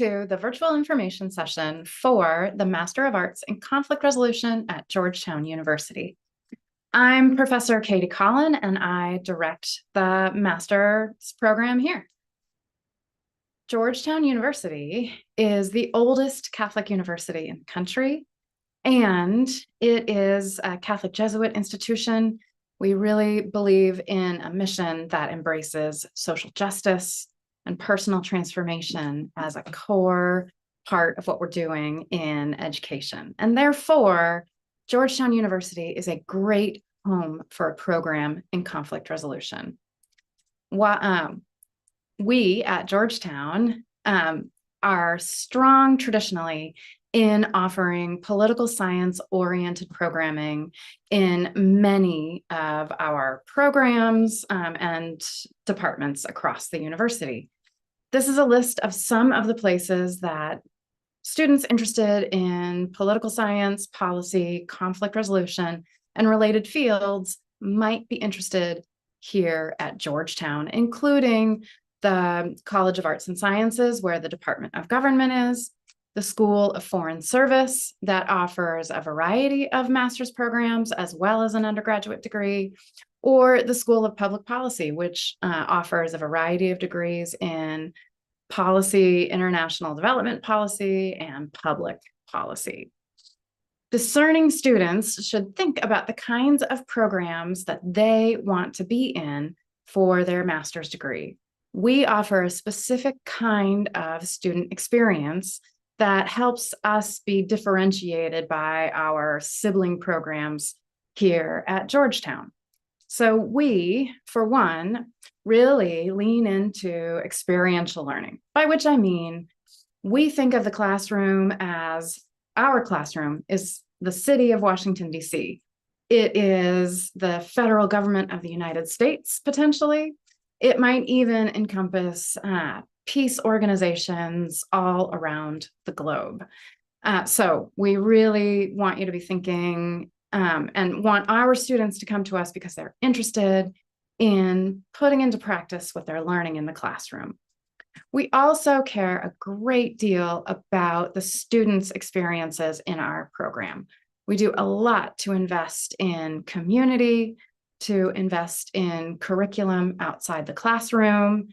to the virtual information session for the Master of Arts in Conflict Resolution at Georgetown University. I'm Professor Katy Collin, and I direct the master's program here. Georgetown University is the oldest Catholic university in the country, and it is a Catholic Jesuit institution. We really believe in a mission that embraces social justice and personal transformation as a core part of what we're doing in education. And therefore, Georgetown University is a great home for a program in conflict resolution. We at Georgetown are strong traditionally in offering political science-oriented programming in many of our programs and departments across the university. This is a list of some of the places that students interested in political science, policy, conflict resolution, and related fields might be interested here at Georgetown, including the College of Arts and Sciences, where the Department of Government is, the School of Foreign Service that offers a variety of master's programs as well as an undergraduate degree, or the School of Public Policy, which offers a variety of degrees in policy, international development policy, and public policy. Discerning students should think about the kinds of programs that they want to be in for their master's degree. We offer a specific kind of student experience that helps us be differentiated by our sibling programs here at Georgetown. So we, for one, really lean into experiential learning, by which I mean we think of the classroom as our classroom is the city of Washington, D.C. It is the federal government of the United States, potentially. It might even encompass peace organizations all around the globe. So we really want you to be thinking and want our students to come to us because they're interested in putting into practice what they're learning in the classroom. We also care a great deal about the students' experiences in our program. We do a lot to invest in community, to invest in curriculum outside the classroom,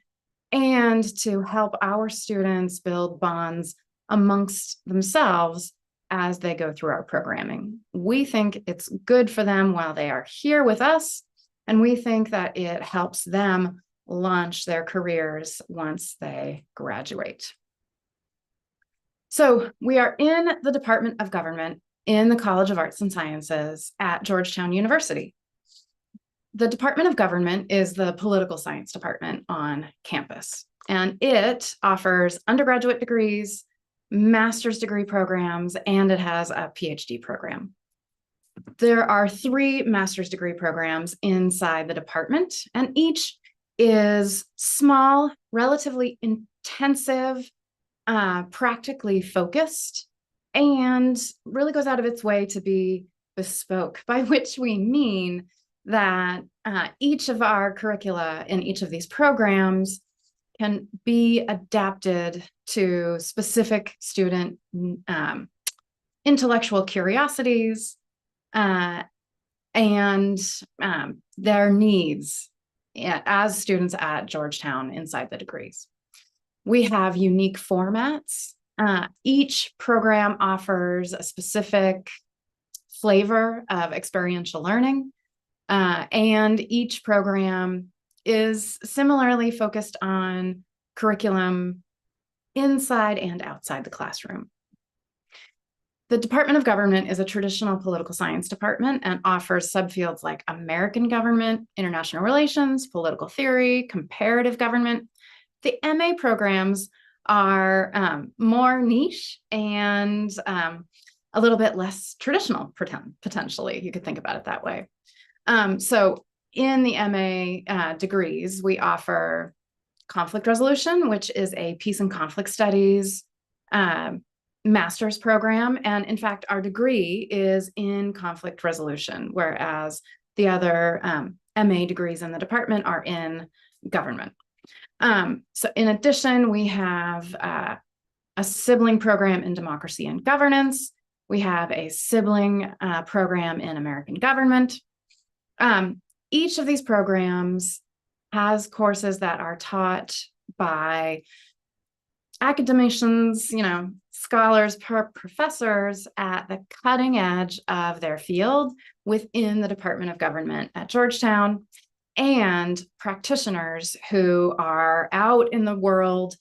and to help our students build bonds amongst themselves as they go through our programming. We think it's good for them while they are here with us, and we think that it helps them launch their careers once they graduate. So we are in the Department of Government in the College of Arts and Sciences at Georgetown University. The Department of Government is the political science department on campus, and it offers undergraduate degrees, master's degree programs, and it has a PhD program. There are 3 master's degree programs inside the department, and each is small, relatively intensive, practically focused, and really goes out of its way to be bespoke, by which we mean that each of our curricula in each of these programs can be adapted to specific student intellectual curiosities and their needs as students at Georgetown inside the degrees. We have unique formats. Each program offers a specific flavor of experiential learning, and each program is similarly focused on curriculum inside and outside the classroom. The Department of Government is a traditional political science department and offers subfields like American government, international relations, political theory, comparative government. The MA programs are more niche and a little bit less traditional, potentially. You could think about it that way. So in the MA degrees, we offer conflict resolution, which is a peace and conflict studies master's program. And in fact, our degree is in conflict resolution, whereas the other MA degrees in the department are in government. So in addition, we have a sibling program in democracy and governance. We have a sibling program in American government. Each of these programs has courses that are taught by academicians, scholars, professors at the cutting edge of their field within the Department of Government at Georgetown, and practitioners who are out in the world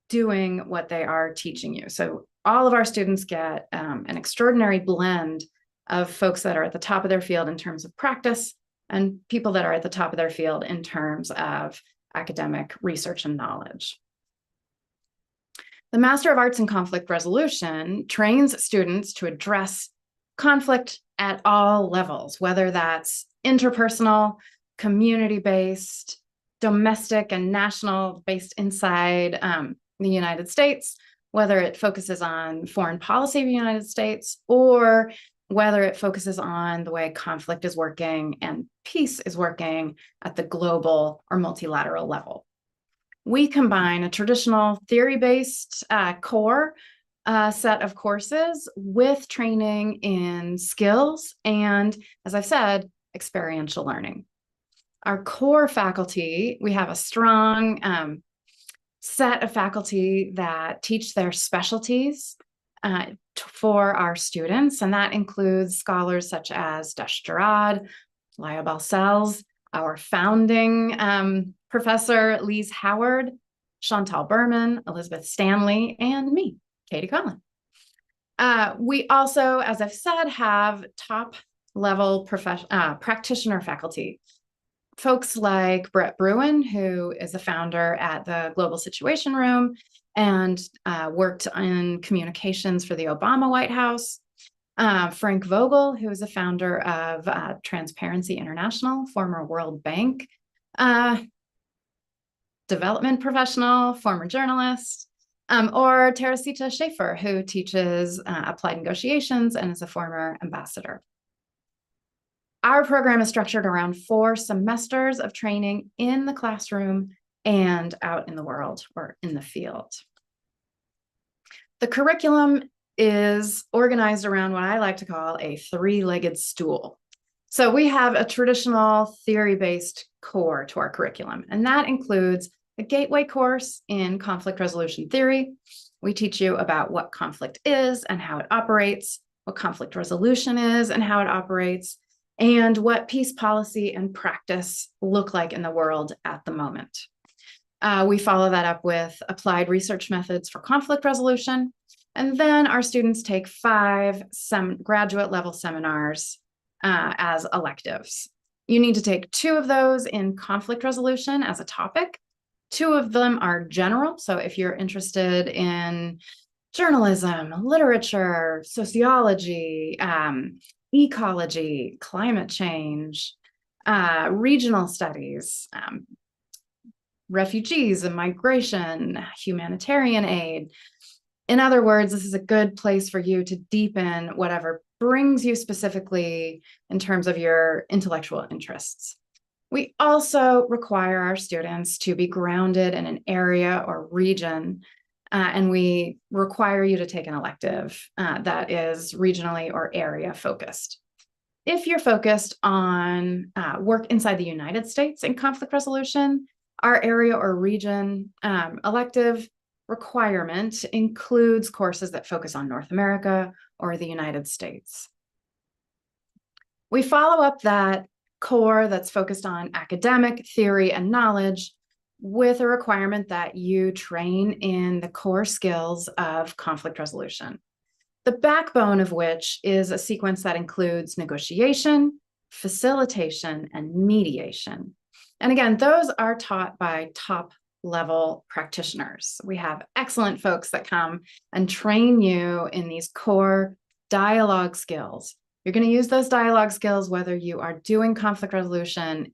doing what they are teaching you. So all of our students get an extraordinary blend of folks that are at the top of their field in terms of practice and people that are at the top of their field in terms of academic research and knowledge. The Master of Arts in Conflict Resolution trains students to address conflict at all levels, whether that's interpersonal, community-based, domestic and national, based inside the United States, whether it focuses on foreign policy of the United States, or whether it focuses on the way conflict is working and peace is working at the global or multilateral level. We combine a traditional theory-based core set of courses with training in skills and, as I've said, experiential learning. Our core faculty, we have a strong set of faculty that teach their specialties for our students, and that includes scholars such as Dash Gerard, Laya Balcells, our founding Professor Lise Howard, Chantal Berman, Elizabeth Stanley, and me, Katy Collin. We also, as I've said, have top-level practitioner faculty. Folks like Brett Bruin, who is a founder at the Global Situation Room and worked in communications for the Obama White House. Frank Vogel, who is a founder of Transparency International, former World Bank development professional, former journalist, or Teresita Schaefer, who teaches applied negotiations and is a former ambassador. Our program is structured around 4 semesters of training in the classroom and out in the world or in the field. The curriculum is organized around what I like to call a 3-legged stool. So we have a traditional theory-based core to our curriculum, and that includes a gateway course in conflict resolution theory. We teach you about what conflict is and how it operates, what conflict resolution is and how it operates, and what peace policy and practice look like in the world at the moment. We follow that up with applied research methods for conflict resolution. And then our students take 5 graduate level seminars as electives. You need to take 2 of those in conflict resolution as a topic. 2 of them are general. So if you're interested in journalism, literature, sociology, ecology, climate change, regional studies, refugees and migration, humanitarian aid. In other words, this is a good place for you to deepen whatever brings you specifically in terms of your intellectual interests. We also require our students to be grounded in an area or region, and we require you to take an elective that is regionally or area focused. If you're focused on work inside the United States in conflict resolution, our area or region elective requirement includes courses that focus on North America or the United States. We follow up that core that's focused on academic theory and knowledge with a requirement that you train in the core skills of conflict resolution, the backbone of which is a sequence that includes negotiation, facilitation, and mediation. And again, those are taught by top-level practitioners. We have excellent folks that come and train you in these core dialogue skills. You're going to use those dialogue skills whether you are doing conflict resolution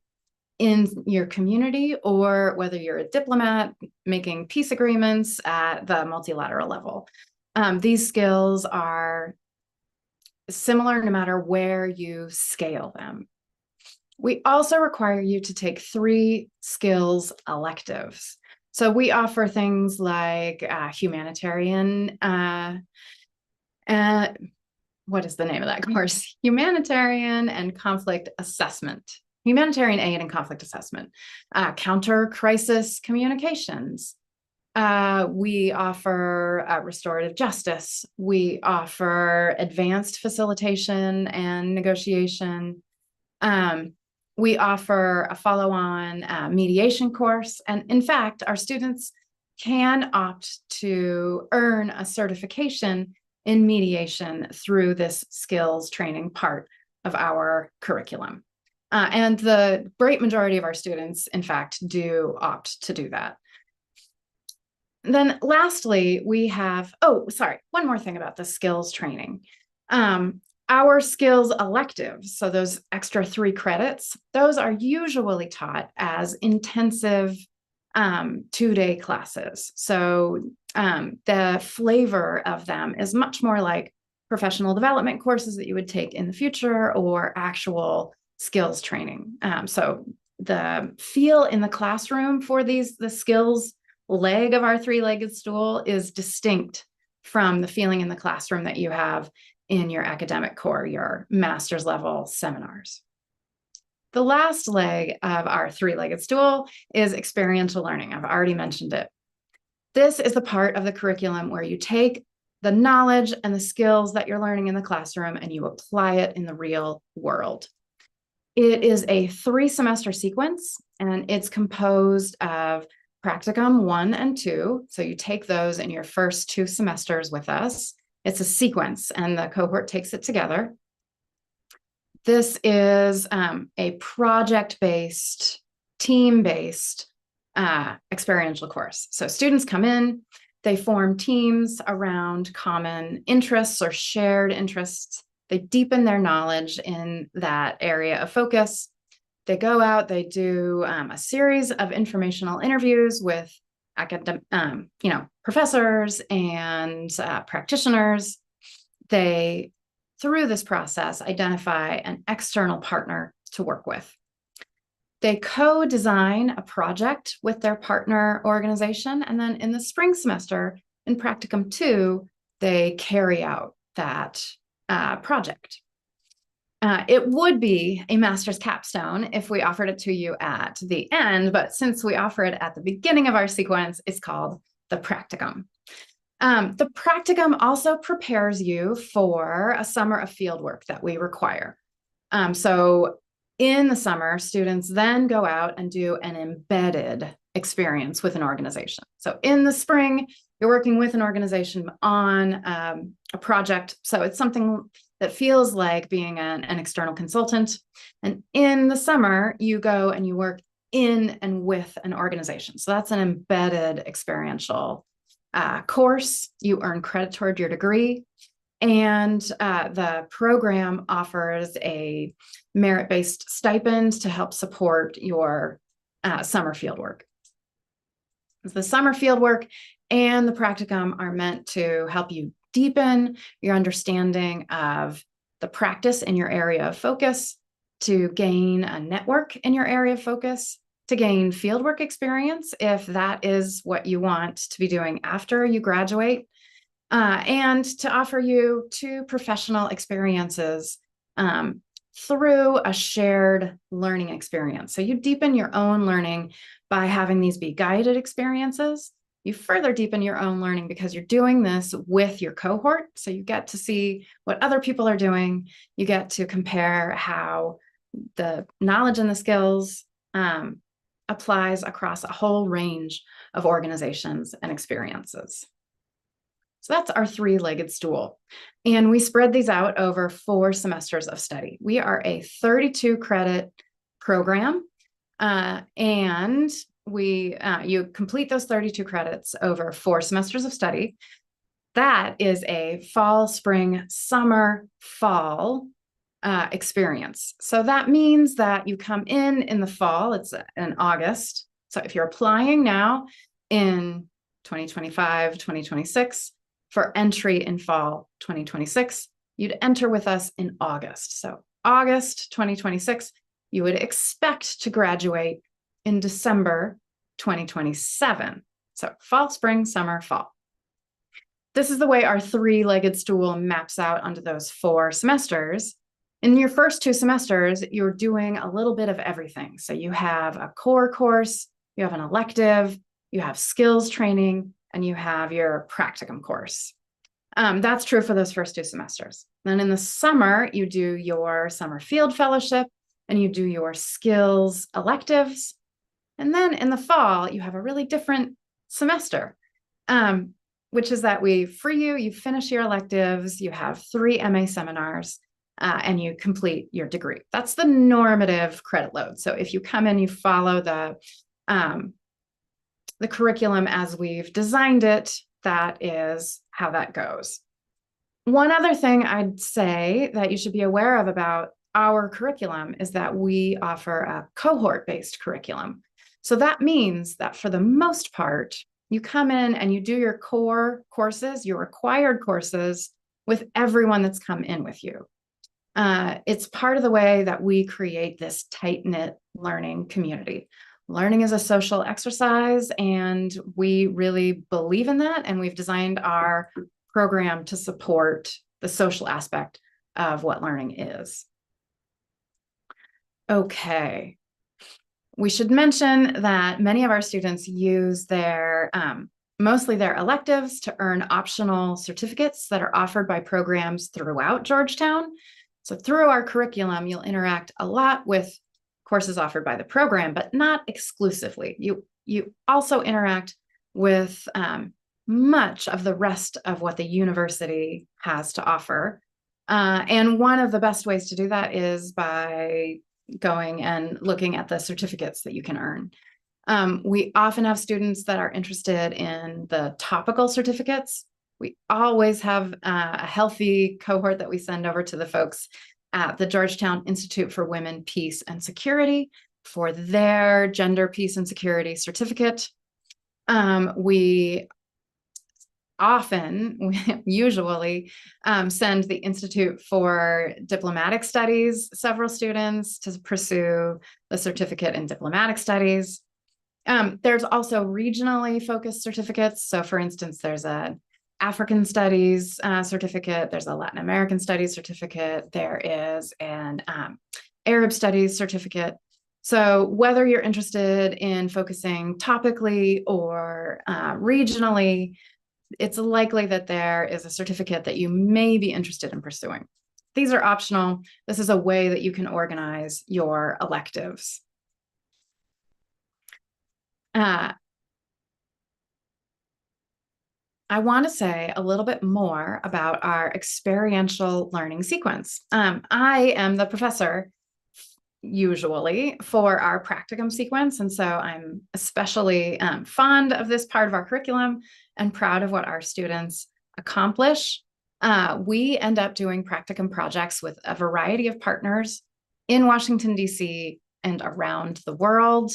in your community or whether you're a diplomat making peace agreements at the multilateral level. These skills are similar no matter where you scale them. We also require you to take 3 skills electives. So we offer things like humanitarian, what is the name of that course? Humanitarian and conflict assessment, humanitarian aid and conflict assessment, counter crisis communications. We offer restorative justice. We offer advanced facilitation and negotiation. We offer a follow-on mediation course. And in fact, our students can opt to earn a certification in mediation through this skills training part of our curriculum. And the great majority of our students, in fact, do opt to do that. Then lastly, we have, one more thing about the skills training. Our skills electives, so those extra 3 credits, those are usually taught as intensive 2-day classes. So the flavor of them is much more like professional development courses that you would take in the future or actual skills training. So the feel in the classroom for the skills leg of our 3-legged stool is distinct from the feeling in the classroom that you have in your academic core, your master's level seminars. The last leg of our 3-legged stool is experiential learning. I've already mentioned it. This is the part of the curriculum where you take the knowledge and the skills that you're learning in the classroom and you apply it in the real world. It is a 3-semester sequence, and it's composed of practicum 1 and 2. So you take those in your first 2 semesters with us. It's a sequence, and the cohort takes it together. This is a project-based, team-based experiential course. So students come in, they form teams around common interests or shared interests. They deepen their knowledge in that area of focus. They go out, they do a series of informational interviews with professors and practitioners. They, through this process, identify an external partner to work with. They co-design a project with their partner organization, and then in the spring semester, in practicum 2, they carry out that project. It would be a master's capstone if we offered it to you at the end, but since we offer it at the beginning of our sequence, it's called the practicum. The practicum also prepares you for a summer of fieldwork that we require. So in the summer, students then go out and do an embedded experience with an organization. So in the spring, you're working with an organization on a project. So it's something that feels like being an external consultant. And in the summer, you go and you work in and with an organization. So that's an embedded experiential course. You earn credit toward your degree. And the program offers a merit-based stipend to help support your summer fieldwork. The summer fieldwork and the practicum are meant to help you deepen your understanding of the practice in your area of focus, to gain a network in your area of focus, to gain fieldwork experience if that is what you want to be doing after you graduate, and to offer you 2 professional experiences through a shared learning experience. So you deepen your own learning by having these be guided experiences. You further deepen your own learning because you're doing this with your cohort. So you get to see what other people are doing. You get to compare how the knowledge and the skills applies across a whole range of organizations and experiences. So that's our 3-legged stool. And we spread these out over 4 semesters of study. We are a 32 credit program, and you complete those 32 credits over 4 semesters of study. That is a fall, spring, summer, fall experience. So that means that you come in the fall, it's in August. So if you're applying now in 2025, 2026, for entry in fall 2026, you'd enter with us in August. So August 2026, you would expect to graduate in December 2027. So fall, spring, summer, fall. This is the way our three-legged stool maps out onto those 4 semesters. In your first 2 semesters, you're doing a little bit of everything. So you have a core course, you have an elective, you have skills training, and you have your practicum course. That's true for those first 2 semesters. Then in the summer, you do your summer field fellowship and you do your skills electives. And then in the fall, you have a really different semester, which is that we free you, you finish your electives, you have 3 MA seminars, and you complete your degree. That's the normative credit load. So if you come in, you follow the curriculum as we've designed it, that is how that goes. One other thing I'd say that you should be aware of about our curriculum is that we offer a cohort-based curriculum. So that means that for the most part, you come in and you do your core courses, your required courses with everyone that's come in with you. It's part of the way that we create this tight-knit learning community. Learning is a social exercise, and we really believe in that, and we've designed our program to support the social aspect of what learning is. Okay. We should mention that many of our students use their mostly their electives to earn optional certificates that are offered by programs throughout Georgetown. So through our curriculum, you'll interact a lot with courses offered by the program, but not exclusively. You also interact with much of the rest of what the university has to offer. And one of the best ways to do that is by going and looking at the certificates that you can earn. We often have students that are interested in the topical certificates. We always have a healthy cohort that we send over to the folks at the Georgetown Institute for Women, Peace, and Security for their Gender, Peace, and Security certificate. We usually send the Institute for Diplomatic Studies several students to pursue the certificate in diplomatic studies. There's also regionally focused certificates. So for instance, there's an African Studies certificate, there's a Latin American Studies certificate, there is an Arab Studies certificate. So whether you're interested in focusing topically or regionally, it's likely that there is a certificate that you may be interested in pursuing. These are optional. This is a way that you can organize your electives. I want to say a little bit more about our experiential learning sequence. I am the professor usually for our practicum sequence, and so I'm especially fond of this part of our curriculum and proud of what our students accomplish. We end up doing practicum projects with a variety of partners in Washington, D.C. and around the world.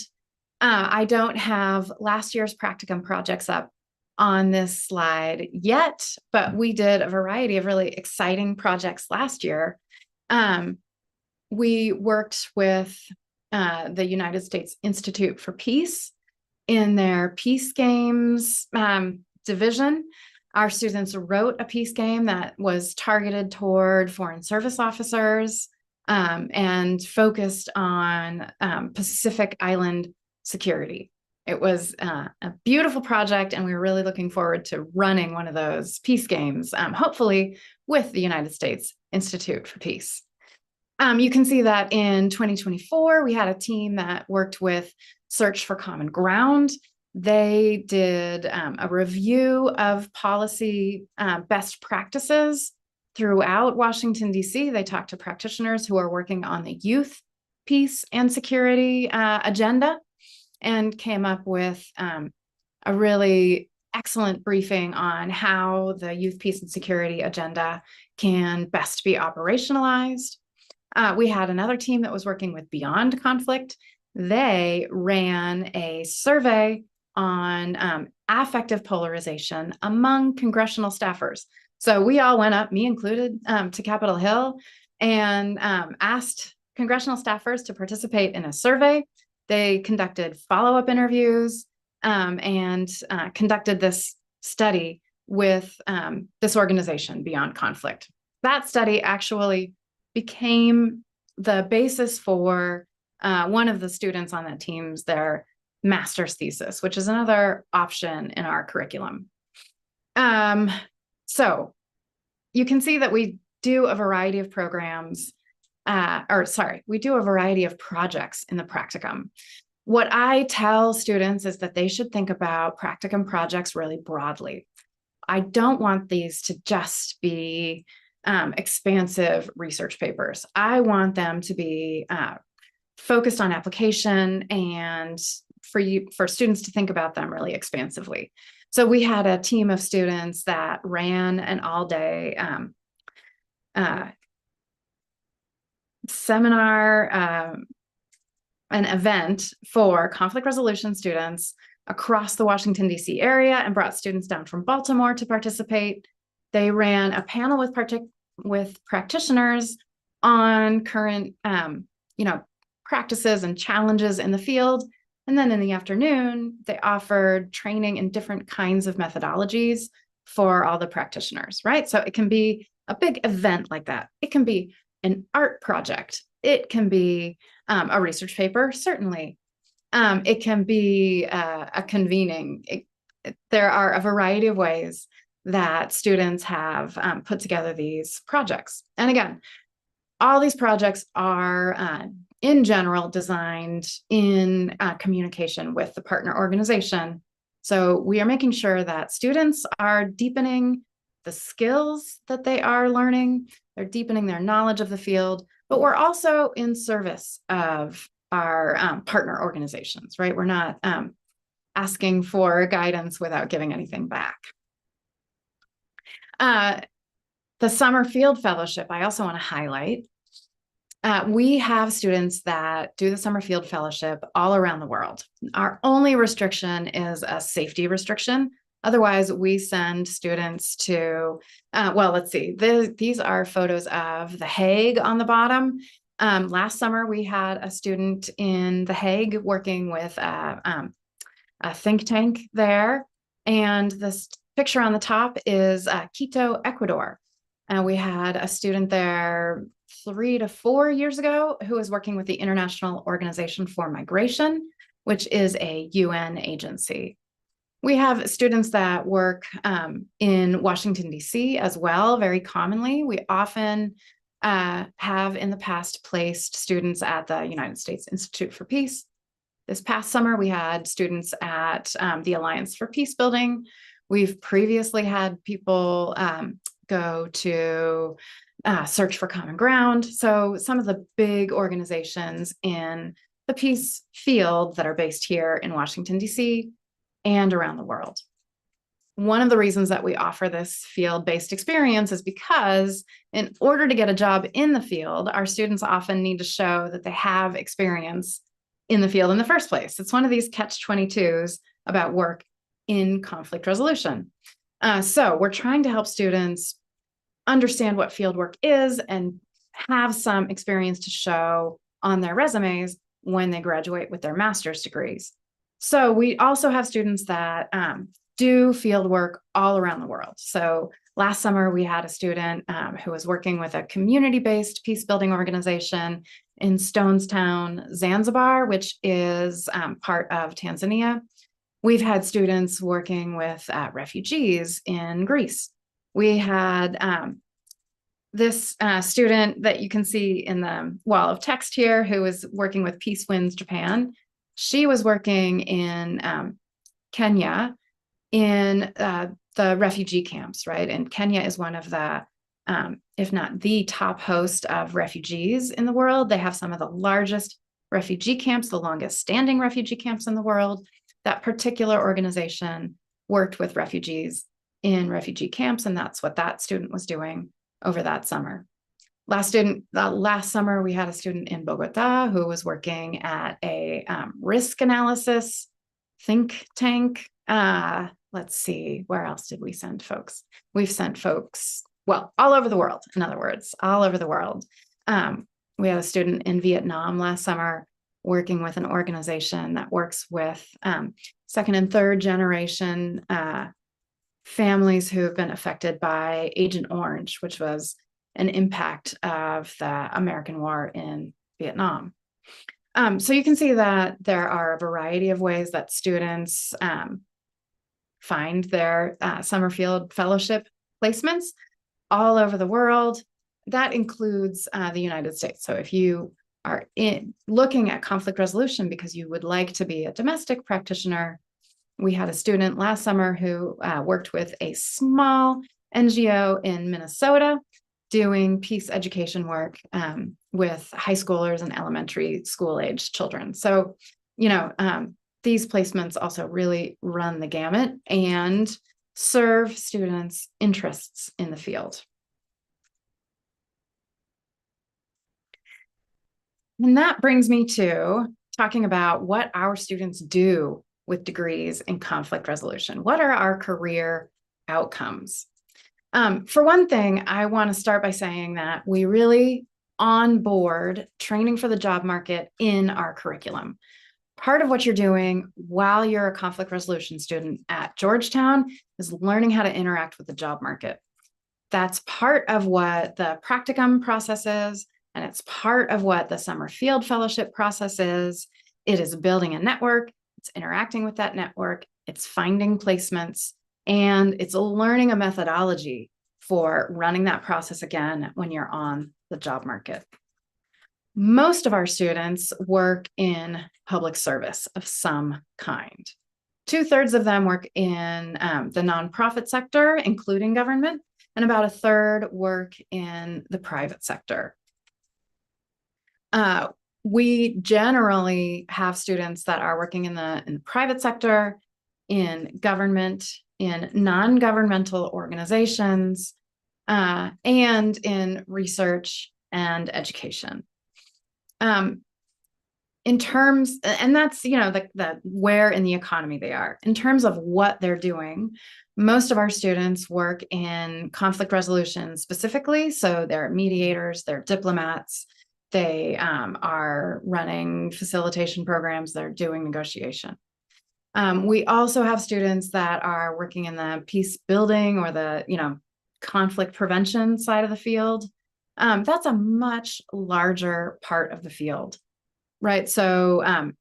I don't have last year's practicum projects up on this slide yet, but we did a variety of really exciting projects last year. We worked with the United States Institute for Peace in their Peace Games division. Our students wrote a peace game that was targeted toward foreign service officers and focused on Pacific Island security. It was a beautiful project, and we were really looking forward to running one of those peace games, hopefully with the United States Institute for Peace. You can see that in 2024, we had a team that worked with Search for Common Ground. They did a review of policy best practices throughout Washington, D.C. They talked to practitioners who are working on the youth, peace, and security agenda and came up with a really excellent briefing on how the youth, peace, and security agenda can best be operationalized. We had another team that was working with Beyond Conflict. They ran a survey on affective polarization among congressional staffers. So we all went up, me included, to Capitol Hill and asked congressional staffers to participate in a survey. They conducted follow-up interviews. and conducted this study with this organization, Beyond Conflict. That study actually became the basis for one of the students on that team's their master's thesis, which is another option in our curriculum. So you can see that we do a variety of programs, we do a variety of projects in the practicum. What I tell students is that they should think about practicum projects really broadly. I don't want these to just be expansive research papers. I want them to be focused on application and for students to think about them really expansively. So we had a team of students that ran an all-day seminar, an event for conflict resolution students across the Washington, D.C. area and brought students down from Baltimore to participate. They ran a panel with practitioners on current, practices and challenges in the field. And then in the afternoon, they offered training in different kinds of methodologies for all the practitioners, right? So it can be a big event like that. It can be an art project. It can be a research paper, certainly. It can be a convening. There are a variety of ways that students have put together these projects. And again, all these projects are, in general, designed in communication with the partner organization. So we are making sure that students are deepening the skills that they are learning. They're deepening their knowledge of the field, but we're also in service of our partner organizations, right? We're not asking for guidance without giving anything back. The summer field fellowship, I also want to highlight. We have students that do the summer field fellowship all around the world. Our only restriction is a safety restriction. Otherwise, we send students to, let's see, these are photos of The Hague on the bottom. Last summer, we had a student in The Hague working with a think tank there. And this picture on the top is Quito, Ecuador. And we had a student there 3 to 4 years ago who was working with the International Organization for Migration, which is a UN agency. We have students that work in Washington, D.C. as well, very commonly. We often have in the past placed students at the United States Institute for Peace. This past summer, we had students at the Alliance for Peace Building. We've previously had people go to Search for Common Ground. So some of the big organizations in the peace field that are based here in Washington, D.C. and around the world. One of the reasons that we offer this field-based experience is because in order to get a job in the field, our students often need to show that they have experience in the field in the first place. It's one of these catch-22s about work in conflict resolution. So we're trying to help students understand what fieldwork is and have some experience to show on their resumes when they graduate with their master's degrees. So we also have students that do field work all around the world. So last summer, we had a student who was working with a community-based peace building organization in Stonestown, Zanzibar, which is part of Tanzania. We've had students working with refugees in Greece. We had this student that you can see in the wall of text here who was working with Peace Winds Japan. She was working in Kenya in the refugee camps, right? And Kenya is one of the, if not the top host of refugees in the world. They have some of the largest refugee camps, the longest standing refugee camps in the world. That particular organization worked with refugees in refugee camps, and that's what that student was doing over that summer. Last summer, we had a student in Bogota who was working at a risk analysis think tank. Let's see, where else did we send folks? We've sent folks, well, all over the world, in other words, all over the world. We had a student in Vietnam last summer working with an organization that works with second and third generation families who have been affected by Agent Orange, which was an impact of the American War in Vietnam. So you can see that there are a variety of ways that students find their summer field fellowship placements all over the world. That includes the United States. So if you are looking at conflict resolution because you would like to be a domestic practitioner, we had a student last summer who worked with a small NGO in Minnesota doing peace education work with high schoolers and elementary school age children. So, these placements also really run the gamut and serve students' interests in the field. And that brings me to talking about what our students do with degrees in conflict resolution. What are our career outcomes? For one thing, I want to start by saying that we really onboard training for the job market in our curriculum. Part of what you're doing while you're a conflict resolution student at Georgetown is learning how to interact with the job market. That's part of what the practicum process is, and it's part of what the summer field fellowship process is. It is building a network, it's interacting with that network, it's finding placements, and it's learning a methodology for running that process again when you're on the job market. Most of our students work in public service of some kind. 2/3 of them work in the nonprofit sector, including government, and about 1/3 work in the private sector. We generally have students that are working in the private sector, in government, in non-governmental organizations, and in research and education. In terms, and that's, the where in the economy they are. In terms of what they're doing, most of our students work in conflict resolution specifically. So they're mediators, they're diplomats, they are running facilitation programs, they're doing negotiation. We also have students that are working in the peace building or the, conflict prevention side of the field. That's a much larger part of the field, right? So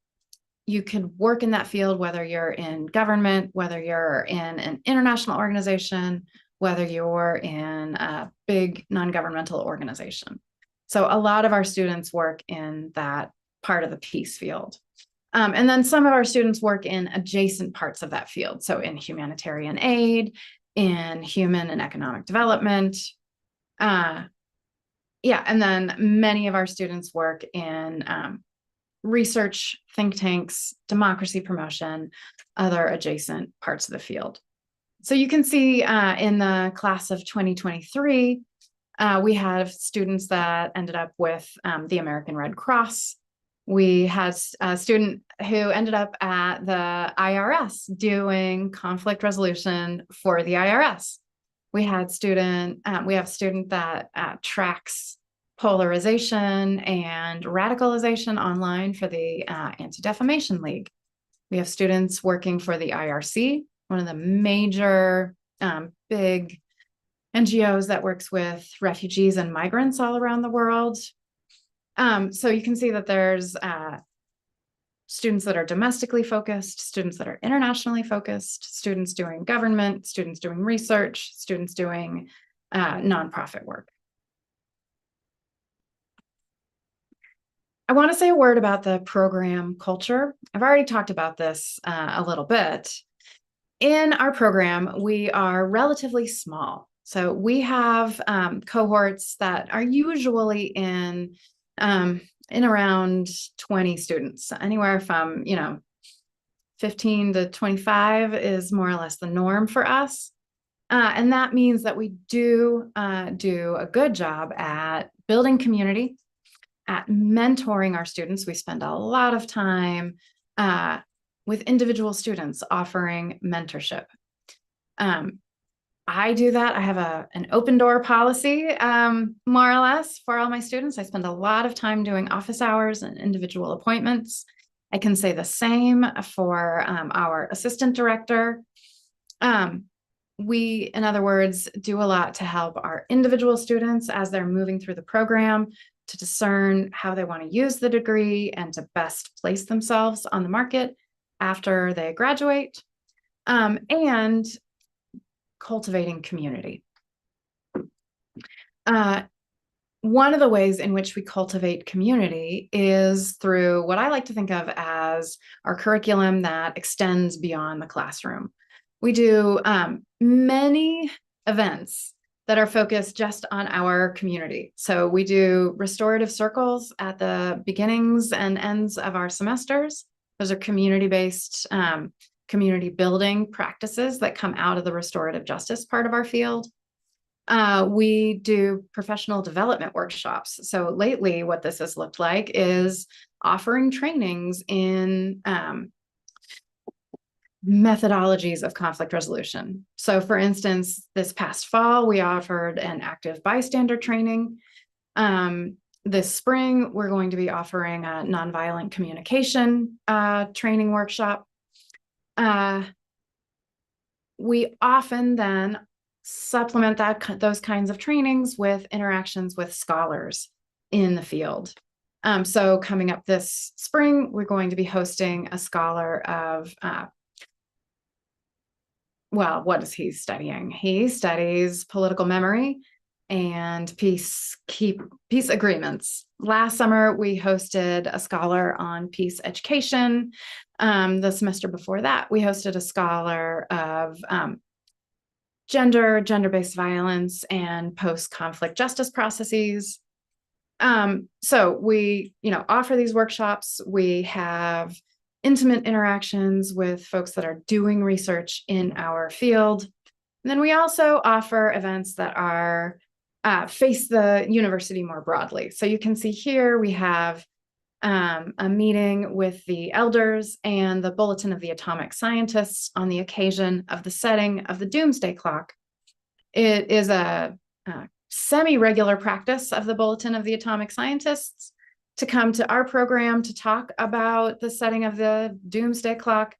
you can work in that field, whether you're in government, whether you're in an international organization, whether you're in a big non-governmental organization. So a lot of our students work in that part of the peace field. And then some of our students work in adjacent parts of that field. So in humanitarian aid, in human and economic development. And then many of our students work in research, think tanks, democracy promotion, other adjacent parts of the field. So you can see in the class of 2023, we have students that ended up with the American Red Cross. We had a student who ended up at the IRS doing conflict resolution for the IRS. We have a student that tracks polarization and radicalization online for the Anti-Defamation League. We have students working for the IRC, one of the major big NGOs that works with refugees and migrants all around the world. So you can see that there's students that are domestically focused, students that are internationally focused, students doing government, students doing research, students doing nonprofit work. I want to say a word about the program culture. I've already talked about this a little bit. In our program, we are relatively small. So we have cohorts that are usually in around 20 students, anywhere from 15 to 25 is more or less the norm for us. And that means that we do a good job at building community, at mentoring our students. We spend a lot of time with individual students offering mentorship. I do that. I have an open door policy, more or less, for all my students. I spend a lot of time doing office hours and individual appointments. I can say the same for our assistant director. We, in other words, do a lot to help our individual students as they're moving through the program to discern how they want to use the degree and to best place themselves on the market after they graduate, and cultivating community. One of the ways in which we cultivate community is through what I like to think of as our curriculum that extends beyond the classroom. We do many events that are focused just on our community. So we do restorative circles at the beginnings and ends of our semesters. Those are community-based, community building practices that come out of the restorative justice part of our field. We do professional development workshops. So lately, what this has looked like is offering trainings in methodologies of conflict resolution. So for instance, this past fall, we offered an active bystander training. This spring, we're going to be offering a nonviolent communication training workshop. We often then supplement those kinds of trainings with interactions with scholars in the field. So coming up this spring, we're going to be hosting a scholar of, well, what is he studying? He studies political memory and peace agreements. Last summer, we hosted a scholar on peace education. The semester before that, we hosted a scholar of gender-based violence, and post-conflict justice processes. So we, offer these workshops. We have intimate interactions with folks that are doing research in our field. And then we also offer events that are face the university more broadly. So you can see here we have a meeting with the elders and the Bulletin of the Atomic Scientists on the occasion of the setting of the Doomsday Clock. It is a semi-regular practice of the Bulletin of the Atomic Scientists to come to our program to talk about the setting of the Doomsday Clock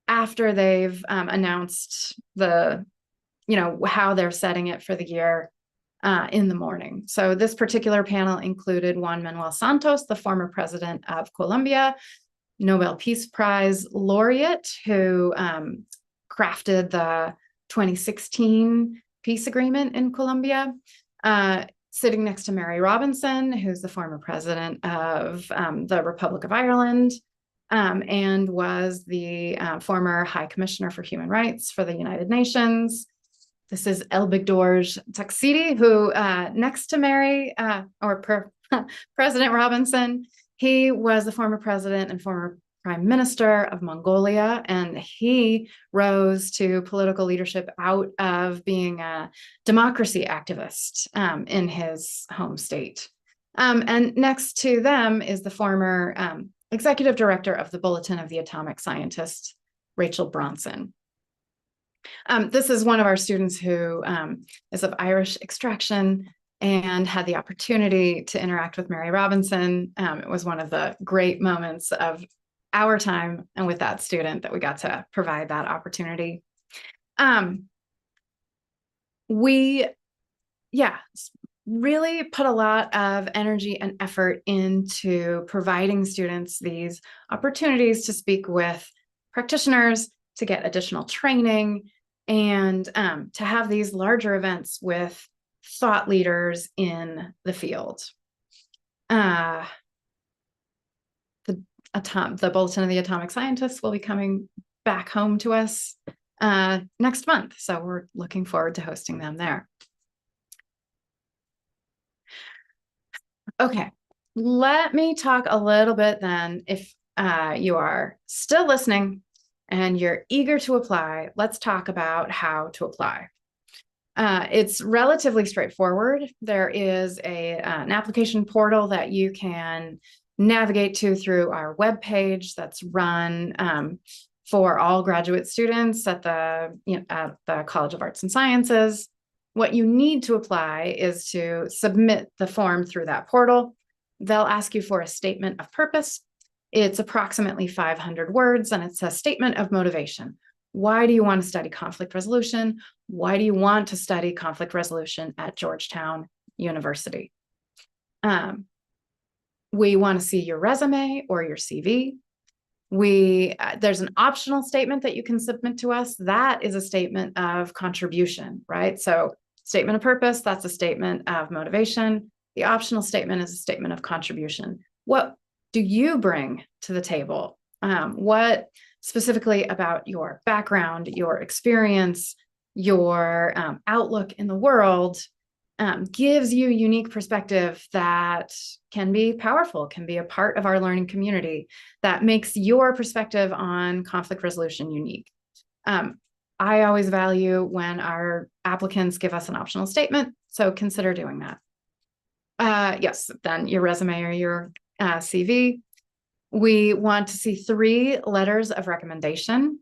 after they've announced how they're setting it for the year in the morning. So this particular panel included Juan Manuel Santos, the former president of Colombia, Nobel Peace Prize laureate, who crafted the 2016 peace agreement in Colombia, sitting next to Mary Robinson, who's the former president of the Republic of Ireland, and was the former High Commissioner for Human Rights for the United Nations. This is Elbigdorj Taksidi, who next to Mary, President Robinson, he was the former president and former prime minister of Mongolia, and he rose to political leadership out of being a democracy activist in his home state. And next to them is the former executive director of the Bulletin of the Atomic Scientists, Rachel Bronson. This is one of our students who is of Irish extraction and had the opportunity to interact with Mary Robinson. It was one of the great moments of our time and with that student that we got to provide that opportunity. We really put a lot of energy and effort into providing students these opportunities to speak with practitioners, to get additional training, and to have these larger events with thought leaders in the field. The Bulletin of the Atomic Scientists will be coming back home to us next month, so we're looking forward to hosting them there. Okay, let me talk a little bit then, if you are still listening and you're eager to apply, let's talk about how to apply. It's relatively straightforward. There is an application portal that you can navigate to through our webpage that's run for all graduate students at at the College of Arts and Sciences. What you need to apply is to submit the form through that portal. They'll ask you for a statement of purpose. It's approximately 500 words, and it's a statement of motivation. Why do you want to study conflict resolution? Why do you want to study conflict resolution at Georgetown University? We want to see your resume or your CV. There's an optional statement that you can submit to us. That is a statement of contribution, right? So statement of purpose, that's a statement of motivation. The optional statement is a statement of contribution. What do you bring to the table? What specifically about your background, your experience, your outlook in the world gives you unique perspective that can be powerful, can be a part of our learning community, that makes your perspective on conflict resolution unique. I always value when our applicants give us an optional statement, so consider doing that. Yes, then your resume or your CV. We want to see 3 letters of recommendation.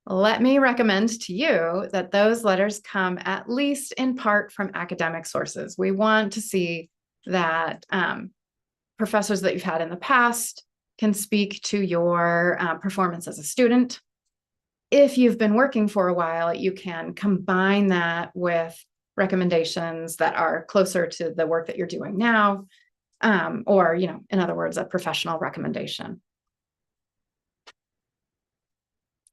Let me recommend to you that those letters come at least in part from academic sources. We want to see that professors that you've had in the past can speak to your performance as a student. If you've been working for a while, you can combine that with recommendations that are closer to the work that you're doing now, or, in other words, a professional recommendation.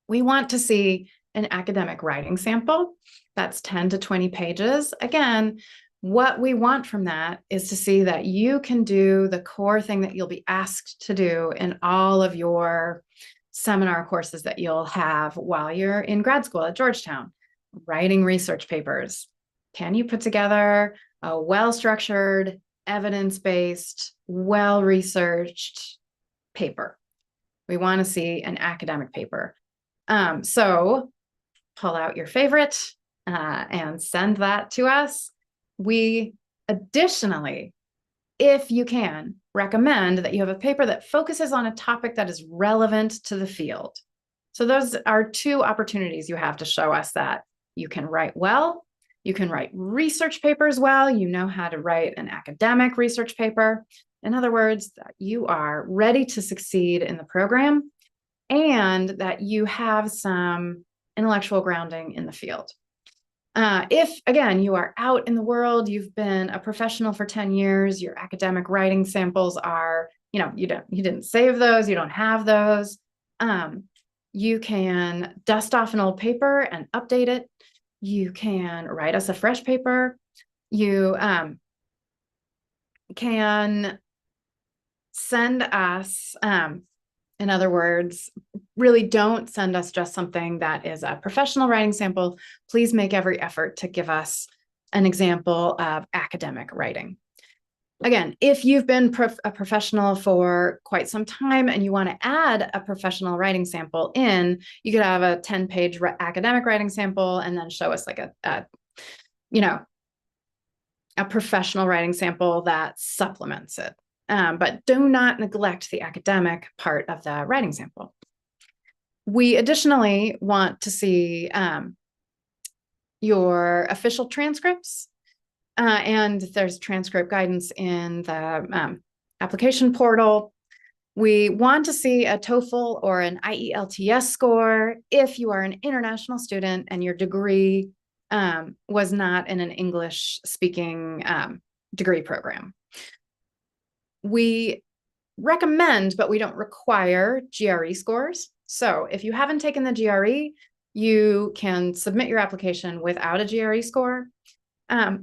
We want to see an academic writing sample. That's 10 to 20 pages. Again, what we want from that is to see that you can do the core thing that you'll be asked to do in all of your seminar courses that you'll have while you're in grad school at Georgetown. Writing research papers. Can you put together a well-structured, evidence-based, well-researched paper? We want to see an academic paper. So pull out your favorite and send that to us. We additionally, if you can, recommend that you have a paper that focuses on a topic that is relevant to the field. So those are 2 opportunities you have to show us that you can write well, you can write research papers well, you know how to write an academic research paper. In other words, that you are ready to succeed in the program and that you have some intellectual grounding in the field. If, again, you are out in the world, you've been a professional for 10 years, your academic writing samples are, you didn't save those, you don't have those, you can dust off an old paper and update it. You can write us a fresh paper. You can send us, in other words, really don't send us just something that is a professional writing sample. Please make every effort to give us an example of academic writing. Again, if you've been a professional for quite some time and you want to add a professional writing sample in, you could have a 10-page academic writing sample and then show us like a professional writing sample that supplements it. But do not neglect the academic part of the writing sample. We additionally want to see your official transcripts, and there's transcript guidance in the application portal. We want to see a TOEFL or an IELTS score if you are an international student and your degree was not in an English-speaking degree program. We recommend, but we don't require GRE scores. So if you haven't taken the GRE, you can submit your application without a GRE score.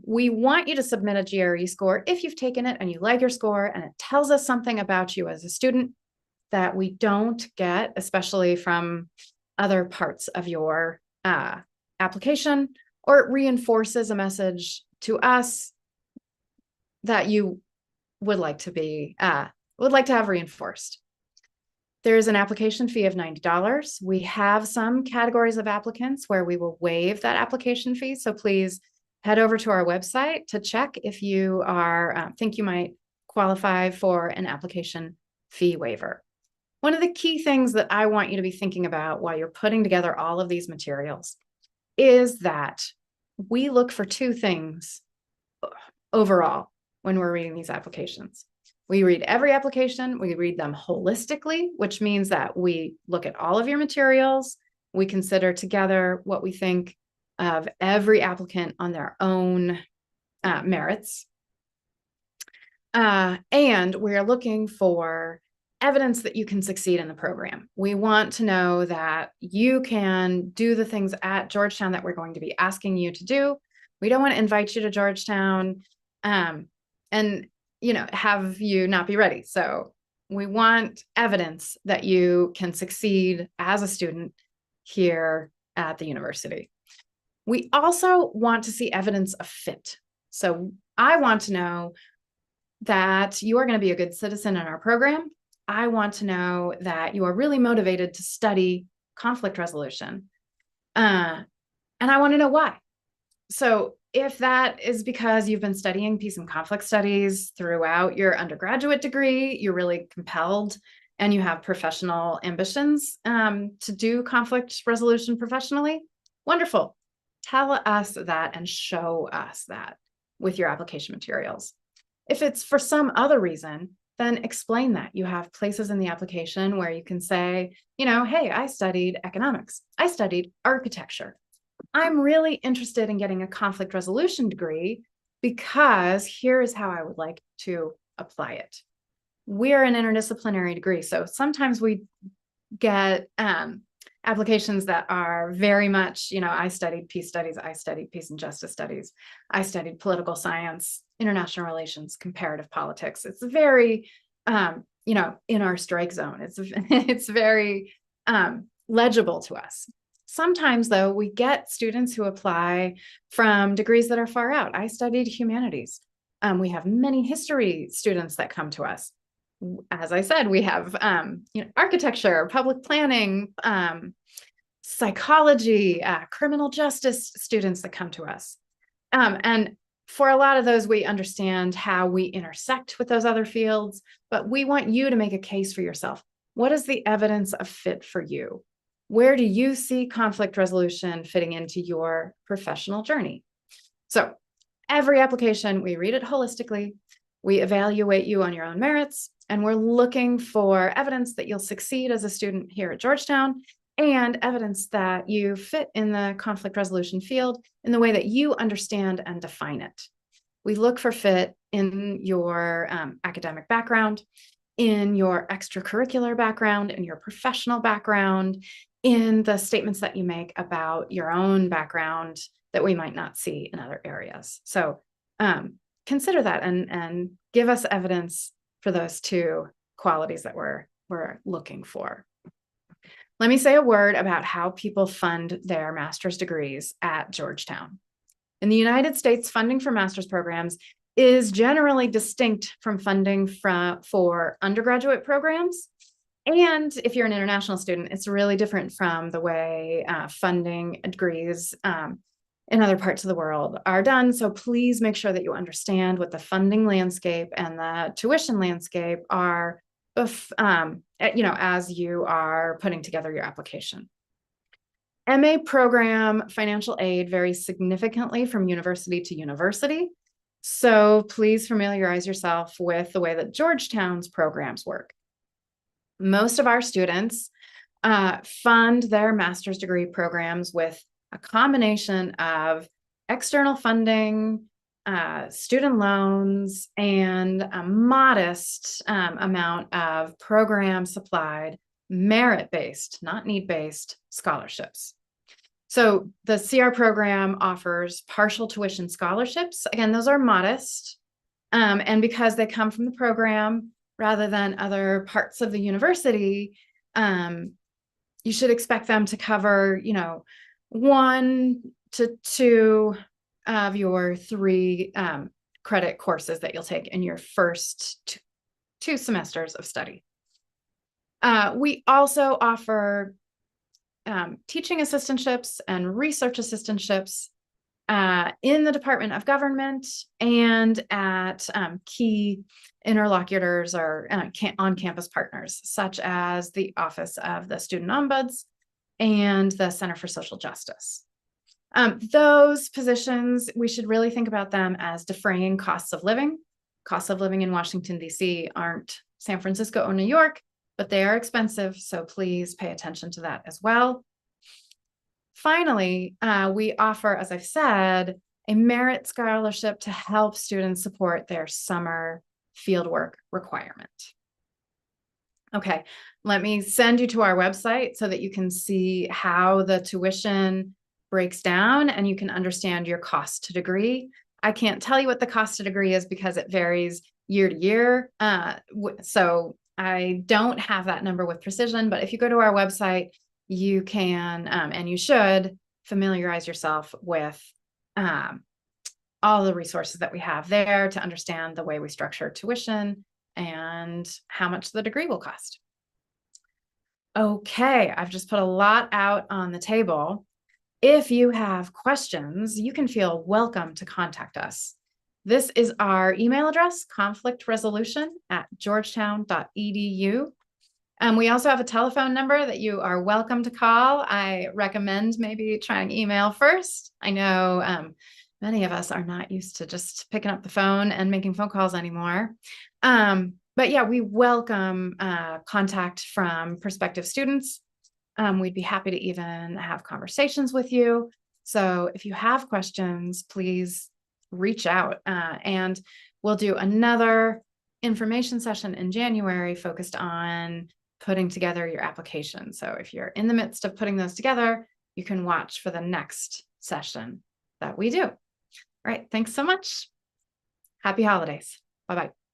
We want you to submit a GRE score if you've taken it and you like your score and it tells us something about you as a student that we don't get, especially from other parts of your application, or it reinforces a message to us that you would like to have reinforced. There's an application fee of $90. We have some categories of applicants where we will waive that application fee. So please head over to our website to check if you are think you might qualify for an application fee waiver. One of the key things that I want you to be thinking about while you're putting together all of these materials is that we look for two things overall when we're reading these applications. We read every application, we read them holistically, which means that we look at all of your materials, we consider together what we think of every applicant on their own merits. And we're looking for evidence that you can succeed in the program. We want to know that you can do the things at Georgetown that we're going to be asking you to do. We don't want to invite you to Georgetown and have you not be ready. So we want evidence that you can succeed as a student here at the university. We also want to see evidence of fit. So I want to know that you are going to be a good citizen in our program. I want to know that you are really motivated to study conflict resolution. And I want to know why. So if that is because you've been studying peace and conflict studies throughout your undergraduate degree, you're really compelled and you have professional ambitions to do conflict resolution professionally, wonderful. Tell us that and show us that with your application materials. If it's for some other reason, then explain that. You have places in the application where you can say, hey, I studied economics. I studied architecture. I'm really interested in getting a conflict resolution degree because here is how I would like to apply it. We're an interdisciplinary degree, so sometimes we get applications that are very much, I studied peace studies, I studied peace and justice studies, I studied political science, international relations, comparative politics. It's very, in our strike zone. It's very legible to us. Sometimes, though, we get students who apply from degrees that are far out. I studied humanities. We have many history students that come to us. As I said, we have architecture, public planning, psychology, criminal justice students that come to us. And for a lot of those, we understand how we intersect with those other fields, but we want you to make a case for yourself. What is the evidence of fit for you? Where do you see conflict resolution fitting into your professional journey? So every application, we read it holistically, we evaluate you on your own merits, and we're looking for evidence that you'll succeed as a student here at Georgetown and evidence that you fit in the conflict resolution field in the way that you understand and define it. We look for fit in your academic background, in your extracurricular background, in your professional background, in the statements that you make about your own background that we might not see in other areas. So consider that and give us evidence for those two qualities that we're looking for. Let me say a word about how people fund their master's degrees at Georgetown. In the United States, funding for master's programs is generally distinct from funding for undergraduate programs. And if you're an international student, it's really different from the way funding degrees in other parts of the world are done. So please make sure that you understand what the funding landscape and the tuition landscape are, as you are putting together your application. MA program financial aid varies significantly from university to university. So please familiarize yourself with the way that Georgetown's programs work. Most of our students fund their master's degree programs with a combination of external funding, student loans, and a modest amount of program supplied, merit-based, not need-based scholarships. So the CR program offers partial tuition scholarships. Again, those are modest. And because they come from the program rather than other parts of the university, you should expect them to cover, 1 to 2 of your 3 credit courses that you'll take in your first 2 semesters of study. We also offer teaching assistantships and research assistantships in the Department of Government and at key interlocutors or on-campus partners, such as the Office of the Student Ombuds and the Center for Social Justice. Those positions, we should really think about them as defraying costs of living. Costs of living in Washington, D.C. aren't San Francisco or New York, but they are expensive, so please pay attention to that as well. Finally, we offer, as I've said, a merit scholarship to help students support their summer fieldwork requirement. Okay, let me send you to our website so that you can see how the tuition breaks down and you can understand your cost to degree. I can't tell you what the cost to degree is because it varies year to year. So I don't have that number with precision, but if you go to our website, you can, and you should, familiarize yourself with all the resources that we have there to understand the way we structure tuition and how much the degree will cost. Okay, I've just put a lot out on the table. If you have questions, you can feel welcome to contact us. This is our email address, conflictresolution@georgetown.edu. We also have a telephone number that you are welcome to call. I recommend maybe trying email first. I know many of us are not used to just picking up the phone and making phone calls anymore. But yeah, we welcome contact from prospective students. We'd be happy to even have conversations with you. So if you have questions, please reach out and we'll do another information session in January focused on putting together your application. So if you're in the midst of putting those together, you can watch for the next session that we do. All right, thanks so much. Happy holidays. Bye-bye.